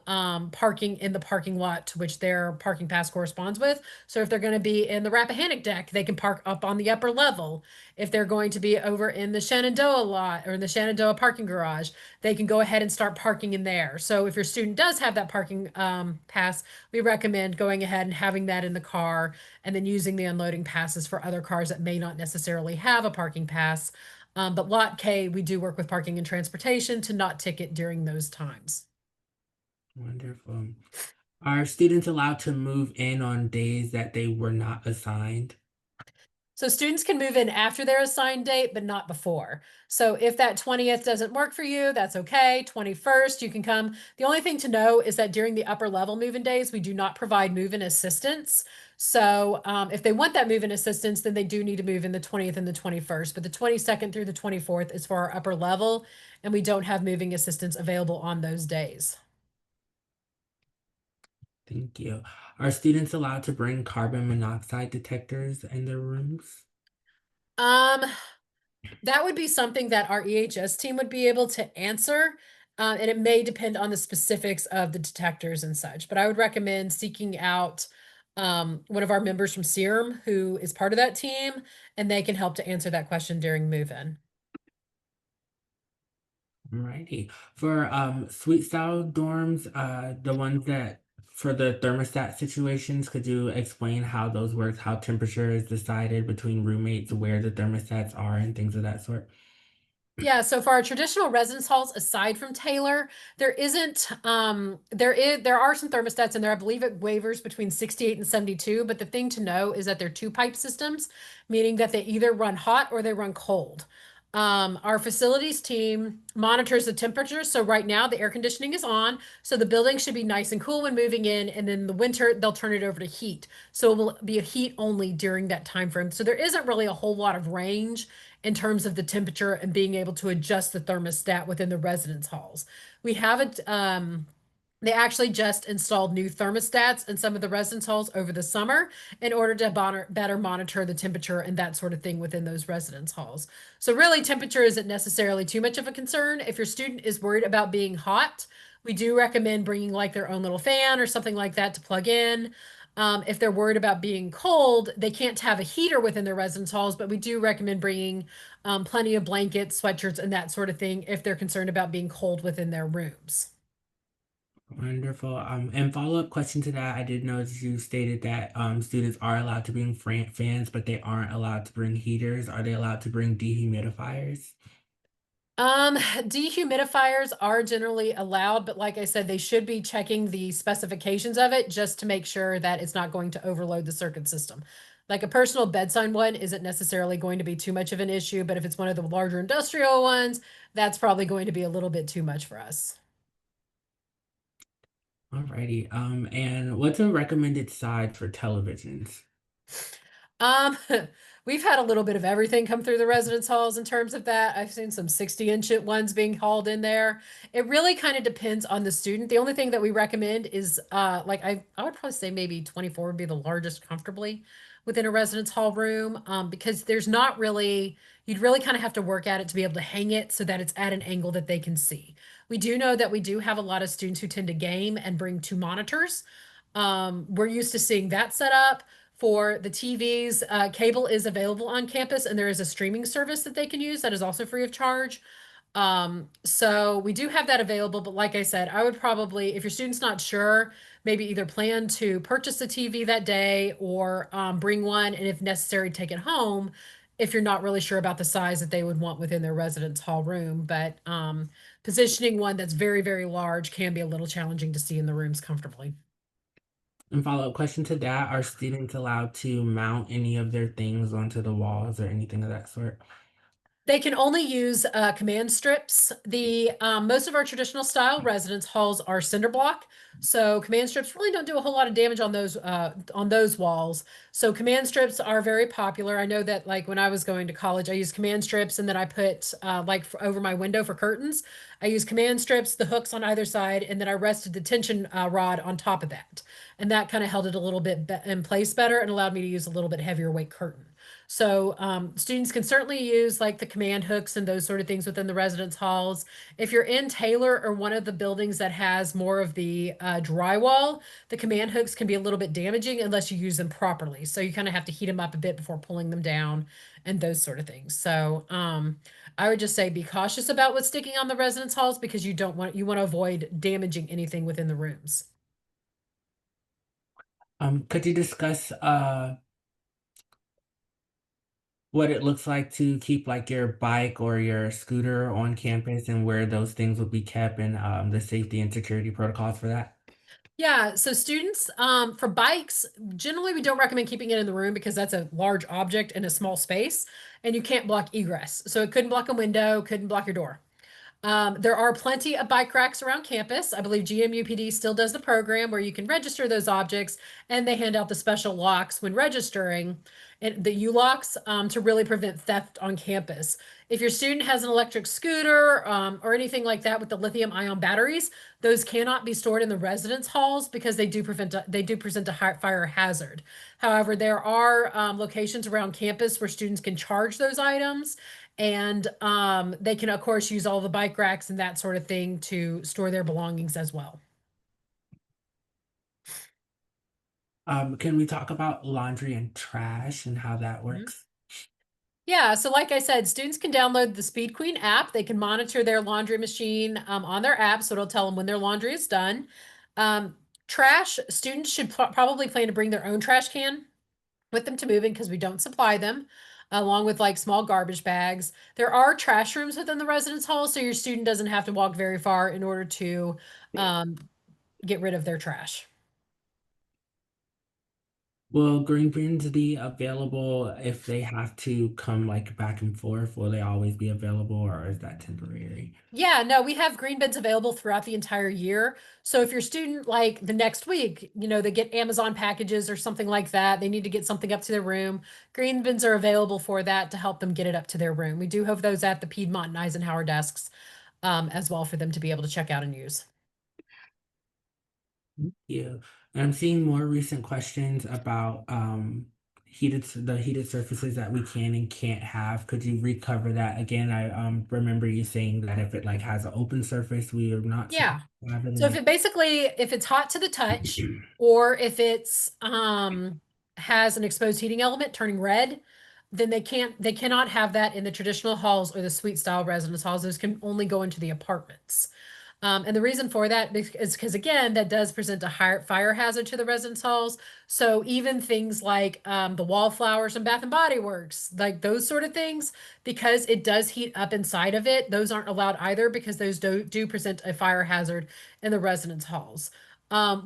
parking in the parking lot to which their parking pass corresponds with. So if they're going to be in the Rappahannock deck, they can park up on the upper level. If they're going to be over in the Shenandoah lot or in the Shenandoah parking garage, they can go ahead and start parking in there. So if your student does have that parking pass, we recommend going ahead and having that in the car and then using the unloading passes for other cars that may not necessarily have a parking pass. But Lot K, we do work with parking and transportation to not ticket during those times. Wonderful. Are students allowed to move in on days that they were not assigned? So students can move in after their assigned date, but not before. So if that 20th doesn't work for you, that's okay. 21st, you can come. The only thing to know is that during the upper level move-in days, we do not provide move-in assistance. So if they want that move-in assistance, then they do need to move in the 20th and the 21st. But the 22nd through the 24th is for our upper level, and we don't have moving assistance available on those days. Thank you. Are students allowed to bring carbon monoxide detectors in their rooms? Um, That would be something that our EHS team would be able to answer. And it may depend on the specifics of the detectors and such, but I would recommend seeking out one of our members from Serum who is part of that team, and they can help to answer that question during move-in. Alrighty. For suite style dorms, the ones that for the thermostat situations, could you explain how those work, how temperature is decided between roommates, where the thermostats are, and things of that sort? Yeah, so for our traditional residence halls, aside from Taylor, there isn't there are some thermostats in there. I believe it wavers between 68 and 72, but the thing to know is that they're two pipe systems, meaning that they either run hot or they run cold. Our facilities team monitors the temperature. So right now the air conditioning is on, so the building should be nice and cool when moving in, and then the winter they'll turn it over to heat. So it will be a heat only during that time frame. So there isn't really a whole lot of range in terms of the temperature and being able to adjust the thermostat within the residence halls. We have it, they actually just installed new thermostats in some of the residence halls over the summer in order to better monitor the temperature and that sort of thing within those residence halls. So really temperature isn't necessarily too much of a concern. If your student is worried about being hot, we do recommend bringing like their own little fan or something like that to plug in. If they're worried about being cold, they can't have a heater within their residence halls, but we do recommend bringing plenty of blankets, sweatshirts, and that sort of thing if they're concerned about being cold within their rooms. Wonderful. And follow-up question to that, I did notice you stated that students are allowed to bring fans, but they aren't allowed to bring heaters. Are they allowed to bring dehumidifiers? Dehumidifiers are generally allowed, but like I said, they should be checking the specifications of it just to make sure that it's not going to overload the circuit system. Like a personal bedside one isn't necessarily going to be too much of an issue, but if it's one of the larger industrial ones, that's probably going to be a little bit too much for us. Alrighty. And what's a recommended size for televisions? Um, we've had a little bit of everything come through the residence halls in terms of that. I've seen some 60-inch ones being hauled in there. It really kind of depends on the student. The only thing that we recommend is like I would probably say maybe 24 would be the largest comfortably within a residence hall room, because there's not really, you'd really kind of have to work at it to be able to hang it so that it's at an angle that they can see. We do know that we do have a lot of students who tend to game and bring two monitors. We're used to seeing that set up. For the TVs, cable is available on campus, and there is a streaming service that they can use that is also free of charge. So we do have that available, but like I said, I would probably, if your student's not sure, maybe either plan to purchase a TV that day or bring one, and if necessary, take it home if you're not really sure about the size that they would want within their residence hall room. But positioning one that's very, very large can be a little challenging to see in the rooms comfortably. And follow-up question to that, are students allowed to mount any of their things onto the walls or anything of that sort? They can only use command strips. The most of our traditional style residence halls are cinder block, so command strips really don't do a whole lot of damage on those walls. So command strips are very popular. I know that like when I was going to college, I used command strips, and then I put over my window for curtains. I used command strips, the hooks on either side, and then I rested the tension rod on top of that, and that kind of held it a little bit in place better and allowed me to use a little bit heavier weight curtain. So students can certainly use like the command hooks and those sort of things within the residence halls. If you're in Taylor or one of the buildings that has more of the drywall, the command hooks can be a little bit damaging unless you use them properly. So you kind of have to heat them up a bit before pulling them down and those sort of things. So I would just say be cautious about what's sticking on the residence halls because you want to avoid damaging anything within the rooms. Could you discuss what it looks like to keep like your bike or your scooter on campus and where those things would be kept and the safety and security protocols for that? Yeah, so students, for bikes, generally we don't recommend keeping it in the room because that's a large object in a small space and you can't block egress. So it couldn't block a window, couldn't block your door. There are plenty of bike racks around campus. I believe GMUPD still does the program where you can register those objects and they hand out the special locks when registering and the U-locks to really prevent theft on campus. If your student has an electric scooter or anything like that with the lithium ion batteries, those cannot be stored in the residence halls because they do present a high fire hazard. However, there are locations around campus where students can charge those items, and they can, of course, use all the bike racks and that sort of thing to store their belongings as well. Can we talk about laundry and trash and how that Mhm. works? Yeah, so like I said, students can download the Speed Queen app. They can monitor their laundry machine on their app, so it'll tell them when their laundry is done. Trash, students should probably plan to bring their own trash can with them to moving because we don't supply them, along with like small garbage bags. There are trash rooms within the residence hall, so your student doesn't have to walk very far in order to get rid of their trash. Will green beans be available if they have to come like back and forth? Will they always be available or is that temporary? Yeah, no, we have green bins available throughout the entire year. So if your student, like the next week, they get Amazon packages or something like that, they need to get something up to their room, green bins are available for that to help them get it up to their room. We do have those at the Piedmont and Eisenhower desks as well for them to be able to check out and use. Thank you. And I'm seeing more recent questions about the heated surfaces that we can and can't have. Could you recover that again? I remember you saying that if it like has an open surface, we are not supposed Yeah. to have it So in if it's hot to the touch, or if it's has an exposed heating element turning red, then they cannot have that in the traditional halls or the suite style residence halls. Those can only go into the apartments. And the reason for that is because, again, that does present a higher fire hazard to the residence halls. So even things like the wallflowers and Bath and Body Works, like those sort of things, because it does heat up inside of it, those aren't allowed either because those do present a fire hazard in the residence halls.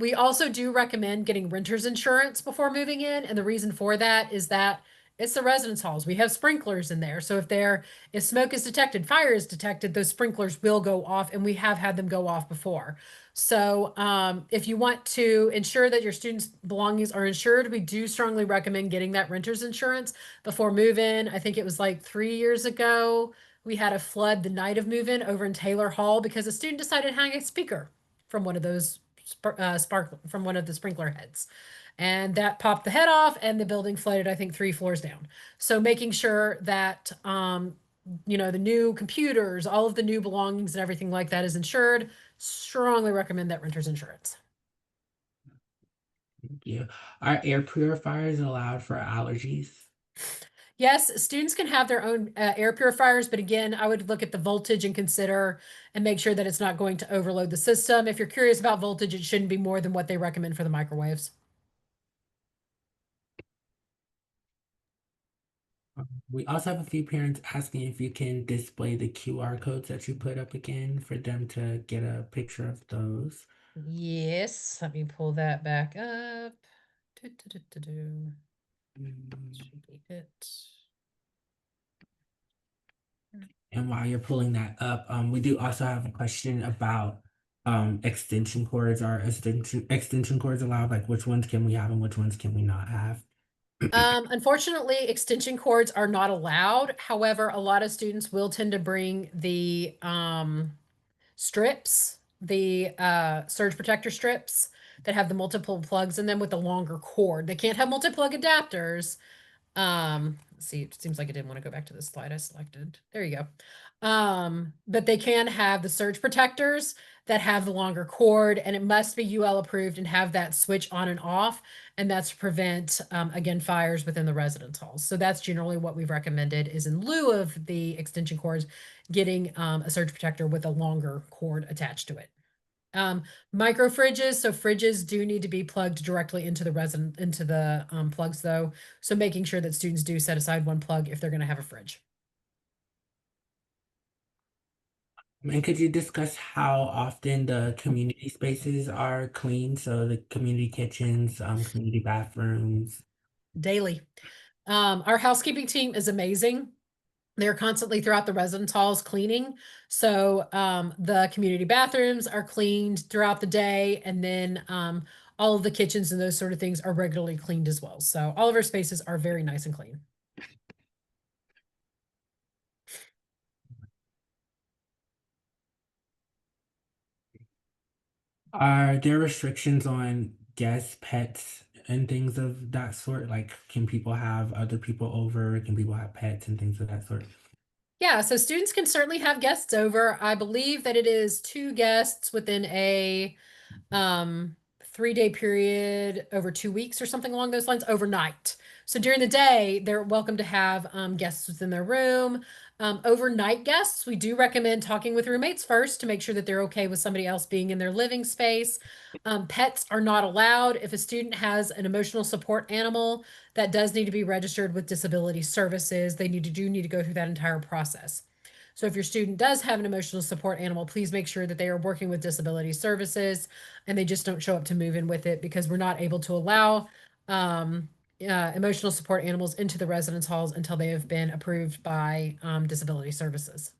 We also do recommend getting renter's insurance before moving in. And the reason for that is that it's the residence halls. We have sprinklers in there. So if smoke is detected, fire is detected, those sprinklers will go off, and we have had them go off before. So if you want to ensure that your students' belongings are insured, we do strongly recommend getting that renter's insurance before move-in. I think it was like 3 years ago, we had a flood the night of move-in over in Taylor Hall because a student decided to hang a speaker from one of those from one of the sprinkler heads. And that popped the head off, and the building flooded, I think, 3 floors down. So making sure that the new computers, all of the new belongings and everything like that is insured. Strongly recommend that renter's insurance. Thank you. Are air purifiers allowed for allergies? Yes, students can have their own air purifiers, but again, I would look at the voltage and consider and make sure that it's not going to overload the system. If you're curious about voltage, it shouldn't be more than what they recommend for the microwaves. We also have a few parents asking if you can display the QR codes that you put up again for them to get a picture of those. Yes, let me pull that back up. Do. Mm. Should be it. And while you're pulling that up, we do also have a question about extension cords. Are extension cords allowed? Like which ones can we have and which ones can we not have? Unfortunately, extension cords are not allowed. However, a lot of students will tend to bring the strips, the surge protector strips that have the multiple plugs in them with the longer cord. They can't have multi-plug adapters. Let's see, it seems like I didn't want to go back to the slide I selected. There you go. But they can have the surge protectors that have the longer cord, and it must be UL approved and have that switch on and off, and that's to prevent again fires within the residence halls. So that's generally what we've recommended is in lieu of the extension cords, getting a surge protector with a longer cord attached to it. Micro fridges, so fridges do need to be plugged directly into the plugs though. So making sure that students do set aside one plug if they're going to have a fridge. And could you discuss how often the community spaces are cleaned? So the community kitchens, community bathrooms. Daily. Our housekeeping team is amazing. They're constantly throughout the residence halls cleaning. So the community bathrooms are cleaned throughout the day, and then all of the kitchens and those sort of things are regularly cleaned as well. So all of our spaces are very nice and clean. Are there restrictions on guests, pets, and things of that sort? Like, can people have other people over? Can people have pets and things of that sort? Yeah, so students can certainly have guests over. I believe that it is 2 guests within a 3-day period over 2 weeks or something along those lines overnight. So during the day, they're welcome to have guests within their room. Overnight guests, we do recommend talking with roommates first to make sure that they're okay with somebody else being in their living space. Pets are not allowed. If a student has an emotional support animal, that does need to be registered with disability services. They need to go through that entire process. So if your student does have an emotional support animal, please make sure that they are working with disability services and they just don't show up to move in with it, because we're not able to allow emotional support animals into the residence halls until they have been approved by disability services.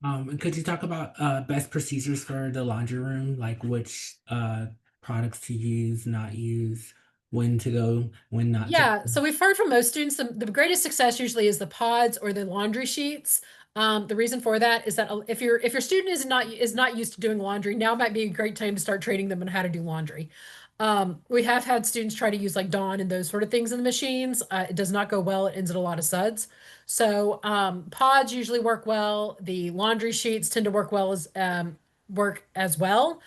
And could you talk about best procedures for the laundry room, like which products to use, not use, when to go, when not to? Yeah, so we've heard from most students the greatest success usually is the pods or the laundry sheets. The reason for that is that if your student is not used to doing laundry, now might be a great time to start training them on how to do laundry. We have had students try to use like Dawn and those sort of things in the machines. It does not go well. It ends in a lot of suds. So pods usually work well. The laundry sheets tend to work as well.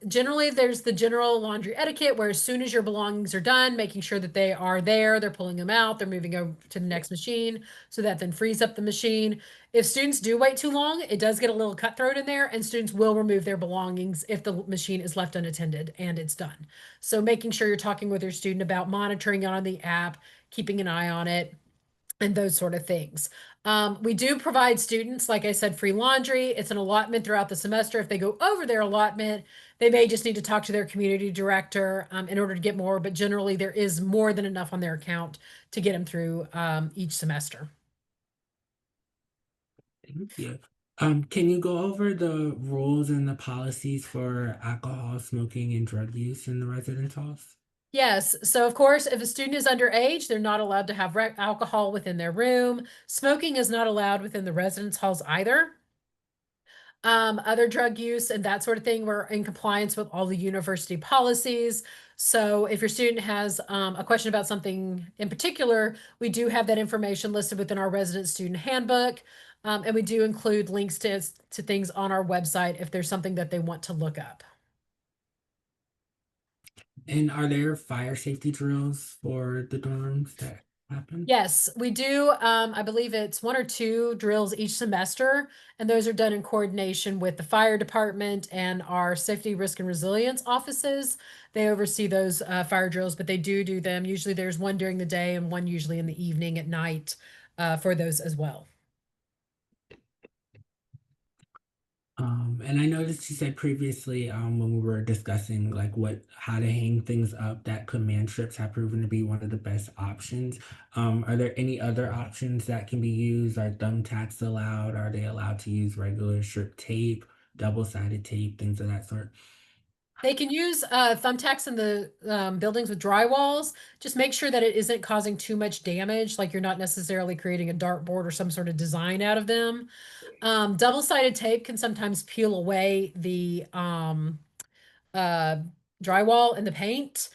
Generally, there's the general laundry etiquette where as soon as your belongings are done, making sure that they are there, they're pulling them out, they're moving over to the next machine, so that then frees up the machine. If students do wait too long, it does get a little cutthroat in there, and students will remove their belongings if the machine is left unattended and it's done. So making sure you're talking with your student about monitoring it on the app, keeping an eye on it, and those sort of things. We do provide students, like I said, free laundry. It's an allotment throughout the semester. If they go over their allotment, they may just need to talk to their community director in order to get more, but generally there is more than enough on their account to get them through each semester. Thank you. Can you go over the rules and the policies for alcohol, smoking, and drug use in the residence halls? Yes. So, of course, if a student is underage, they're not allowed to have alcohol within their room. Smoking is not allowed within the residence halls either. Other drug use and that sort of thing, we're in compliance with all the university policies. So if your student has a question about something in particular, we do have that information listed within our resident student handbook. And we do include links to things on our website if there's something that they want to look up. And are there fire safety drills for the dorms that happen? Yes, we do. I believe it's 1 or 2 drills each semester, and those are done in coordination with the fire department and our safety, risk, and resilience offices. They oversee those fire drills, but they do them. Usually there's one during the day and one usually in the evening at night for those as well. And I noticed you said previously, when we were discussing like how to hang things up, that command strips have proven to be one of the best options. Are there any other options that can be used? Are thumbtacks allowed? Are they allowed to use regular strip tape, double-sided tape, things of that sort? They can use thumbtacks in the buildings with drywalls. Just make sure that it isn't causing too much damage, like you're not necessarily creating a dartboard or some sort of design out of them. Double-sided tape can sometimes peel away the uh, drywall and the paint.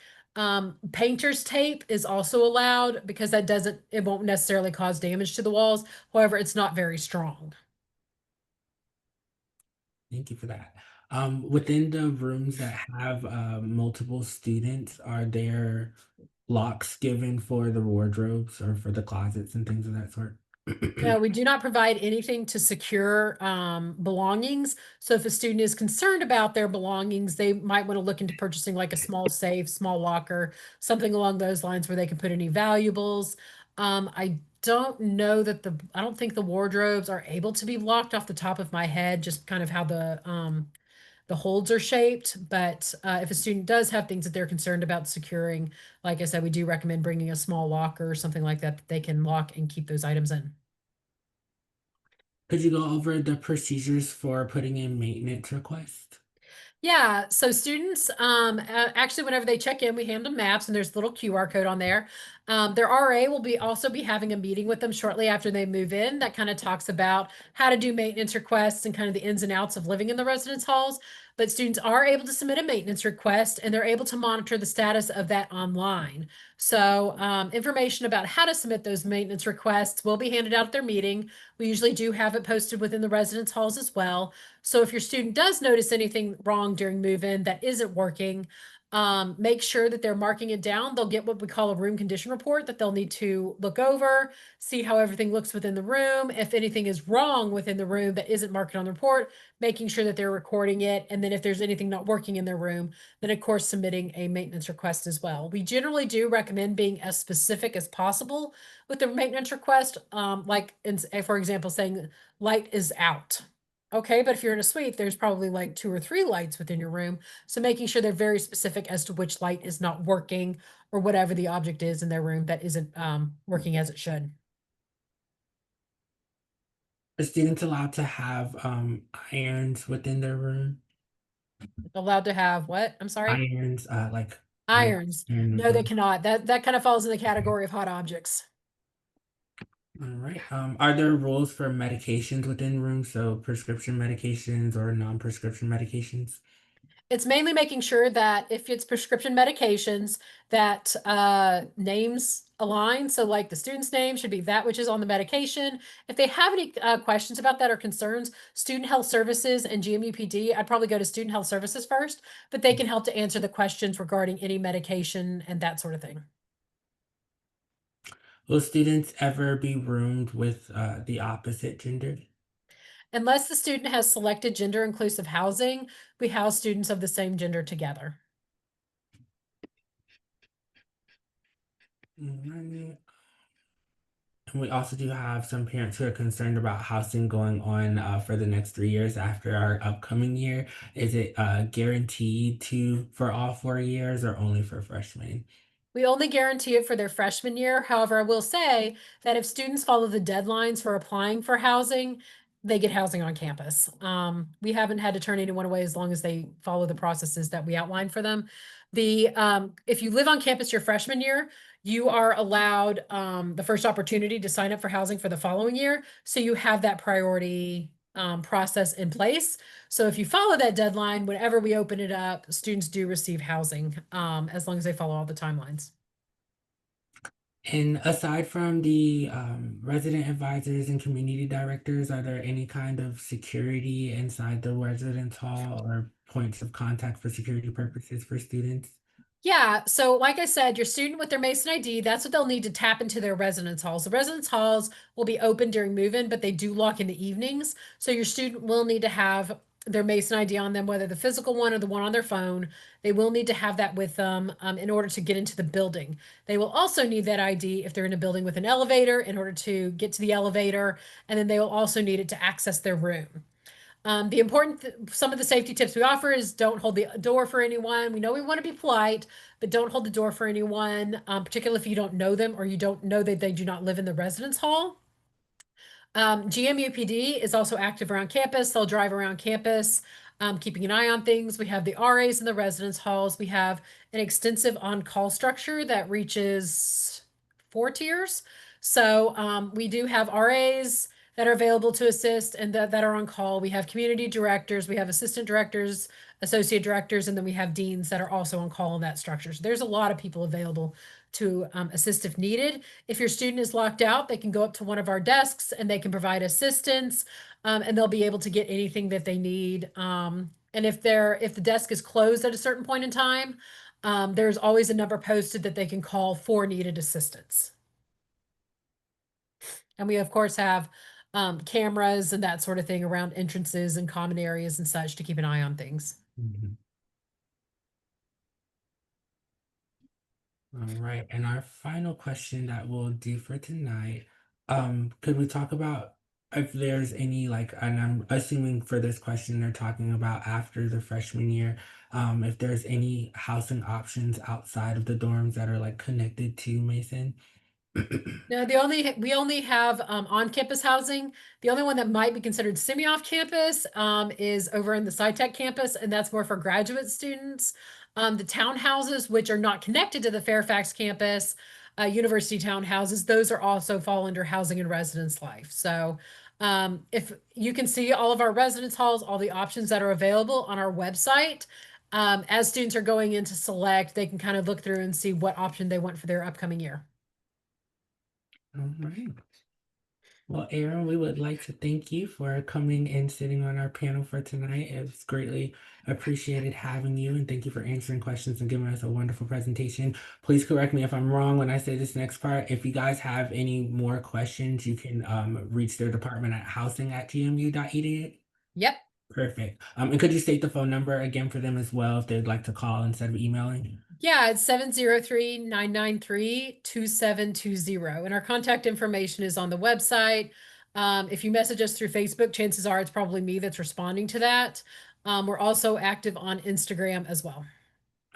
Painter's tape is also allowed because it won't necessarily cause damage to the walls. However, it's not very strong. Thank you for that. Within the rooms that have multiple students, are there locks given for the wardrobes or for the closets and things of that sort? No, we do not provide anything to secure belongings. So if a student is concerned about their belongings, they might want to look into purchasing like a small safe, small locker, something along those lines where they can put any valuables. I don't know that I don't think the wardrobes are able to be locked off the top of my head, just kind of how the holds are shaped. But if a student does have things that they're concerned about securing, like I said, we do recommend bringing a small locker or something like that they can lock and keep those items in. Could you go over the procedures for putting in maintenance requests? Yeah, so students, actually, whenever they check in, we hand them maps, and there's a little QR code on there. Their RA will also be having a meeting with them shortly after they move in. That kind of talks about how to do maintenance requests and kind of the ins and outs of living in the residence halls. but students are able to submit a maintenance request and they're able to monitor the status of that online. So information about how to submit those maintenance requests will be handed out at their meeting. We usually do have it posted within the residence halls as well. So if your student does notice anything wrong during move-in that isn't working, make sure that they're marking it down. They'll get what we call a room condition report that they'll need to look over, see how everything looks within the room. If anything is wrong within the room that isn't marked on the report, making sure that they're recording it. And then if there's anything not working in their room, then of course submitting a maintenance request as well. We generally do recommend being as specific as possible with the maintenance request. For example, saying light is out. Okay, but if you're in a suite, there's probably like 2 or 3 lights within your room. So making sure they're very specific as to which light is not working or whatever the object is in their room that isn't working as it should. Are students allowed to have irons within their room? Allowed to have what? I'm sorry? Irons, like Irons. iron No, they room. cannot. That kind of falls in the category of hot objects. All right. Are there rules for medications within rooms? So prescription medications or non-prescription medications? It's mainly making sure that if it's prescription medications, that names align. So like the student's name should be that which is on the medication. If they have any questions about that or concerns, Student Health Services and GMUPD, I'd probably go to Student Health Services first, but they can help to answer the questions regarding any medication and that sort of thing. Will students ever be roomed with the opposite gender? Unless the student has selected gender inclusive housing, we house students of the same gender together. Alright. And we also do have some parents who are concerned about housing going on for the next 3 years after our upcoming year. Is it guaranteed to for all 4 years or only for freshmen? We only guarantee it for their freshman year. However, I will say that if students follow the deadlines for applying for housing, they get housing on campus. We haven't had to turn anyone away as long as they follow the processes that we outlined for them. If you live on campus your freshman year, you are allowed the first opportunity to sign up for housing for the following year. So you have that priority process in place. So if you follow that deadline, whenever we open it up, students do receive housing as long as they follow all the timelines. And aside from the resident advisors and community directors, are there any kind of security inside the residence hall or points of contact for security purposes for students? Yeah, so like I said, your student with their Mason ID, that's what they'll need to tap into their residence halls. The residence halls will be open during move-in, but they do lock in the evenings. So your student will need to have their Mason ID on them, whether the physical one or the one on their phone. They will need to have that with them in order to get into the building. They will also need that ID if they're in a building with an elevator in order to get to the elevator, and then they will also need it to access their room. Some of the safety tips we offer is don't hold the door for anyone. We know we want to be polite, but don't hold the door for anyone, particularly if you don't know them or you don't know that they do not live in the residence hall. GMUPD is also active around campus. They'll drive around campus, keeping an eye on things. We have the RAs in the residence halls. We have an extensive on-call structure that reaches 4 tiers. So we do have RAs that are available to assist and that are on call. We have community directors, we have assistant directors, associate directors, and then we have deans that are also on call in that structure. So there's a lot of people available to assist if needed. If your student is locked out, they can go up to one of our desks and they can provide assistance, and they'll be able to get anything that they need. And if the desk is closed at a certain point in time, there's always a number posted that they can call for needed assistance. And we of course have cameras and that sort of thing around entrances and common areas and such to keep an eye on things. Mhm. All right, and our final question that we'll do for tonight, could we talk about if there's any like, and I'm assuming for this question they're talking about after the freshman year, if there's any housing options outside of the dorms that are like connected to Mason? No, we only have on-campus housing. The only one that might be considered semi-off-campus is over in the SciTech campus, and that's more for graduate students. The townhouses, which are not connected to the Fairfax campus, university townhouses, those are also fall under housing and residence life. So If you can see all of our residence halls, all the options that are available on our website. As students are going in to select, they can kind of look through and see what option they want for their upcoming year. All right. Well, Aaron, we would like to thank you for coming and sitting on our panel for tonight. It was greatly appreciated having you, and thank you for answering questions and giving us a wonderful presentation. Please correct me if I'm wrong when I say this next part. If you guys have any more questions, you can reach their department at housing@gmu.edu. Yep. Perfect. And could you state the phone number again for them as well if they'd like to call instead of emailing? Yeah, it's 703-993-2720. And our contact information is on the website. If you message us through Facebook, chances are it's probably me that's responding to that. We're also active on Instagram as well.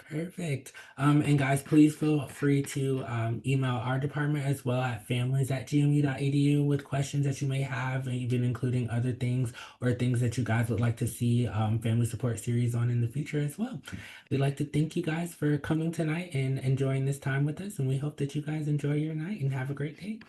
Perfect. And guys, please feel free to email our department as well at families@gmu.edu with questions that you may have, and even including other things or things that you guys would like to see family support series on in the future as well. We'd like to thank you guys for coming tonight and enjoying this time with us, and we hope that you guys enjoy your night and have a great day.